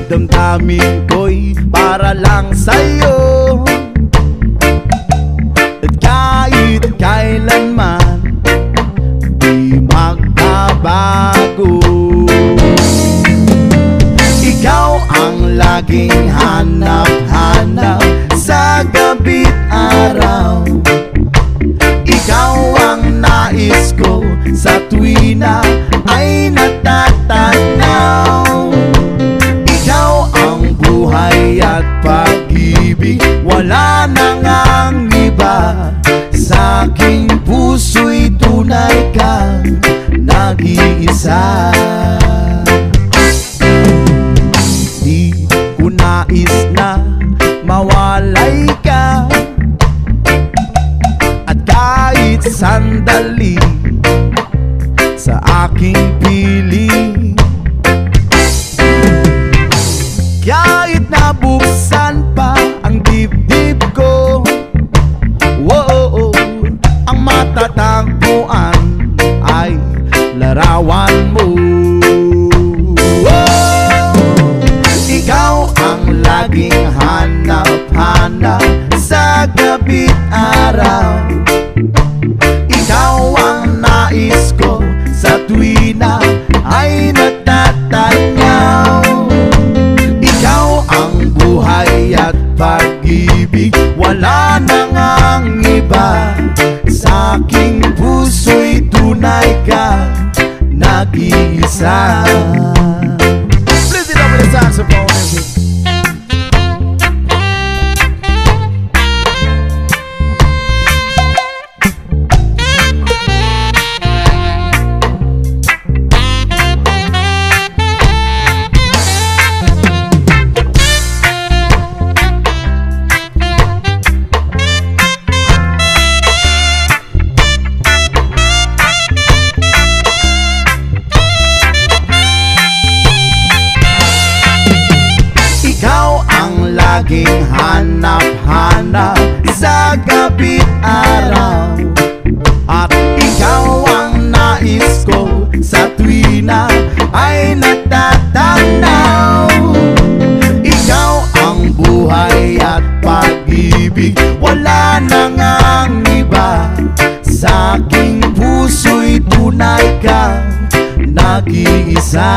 Damdamin ko'y para lang sa'yo, at kahit kailanman di magbabago. Ikaw ang laging hanap-hanap sa gabi't araw. Ikaw ang nais ko sa tuwi na ay natatanaw. Ikaw ang buhay at pag-ibig, wala nang ang iba. Sa aking puso'y tunay kang nag-iisa. Di ko nais na mawalay ka, at kahit sandali sa aking piling. Kahit nabuksan pa ang dibdib ko, wow, ang matatagpuan ay larawan mo. Ikaw ang laging hanap-hanap sa gabi't araw. Ikaw ang nais ko sa tuwi na ay natatanaw. Ikaw ang buhay at pag-ibig, wala nang ang iba. Sa aking puso'y tunay ka nag-iisa. Please it up with the saxophone. Laging hanap-hanap sa gabi't araw, at ikaw ang nais ko sa tuwi na ay natatanaw. Ikaw ang buhay at pag-ibig, wala nang ang iba. Sa aking puso'y tunay kang nag-iisa.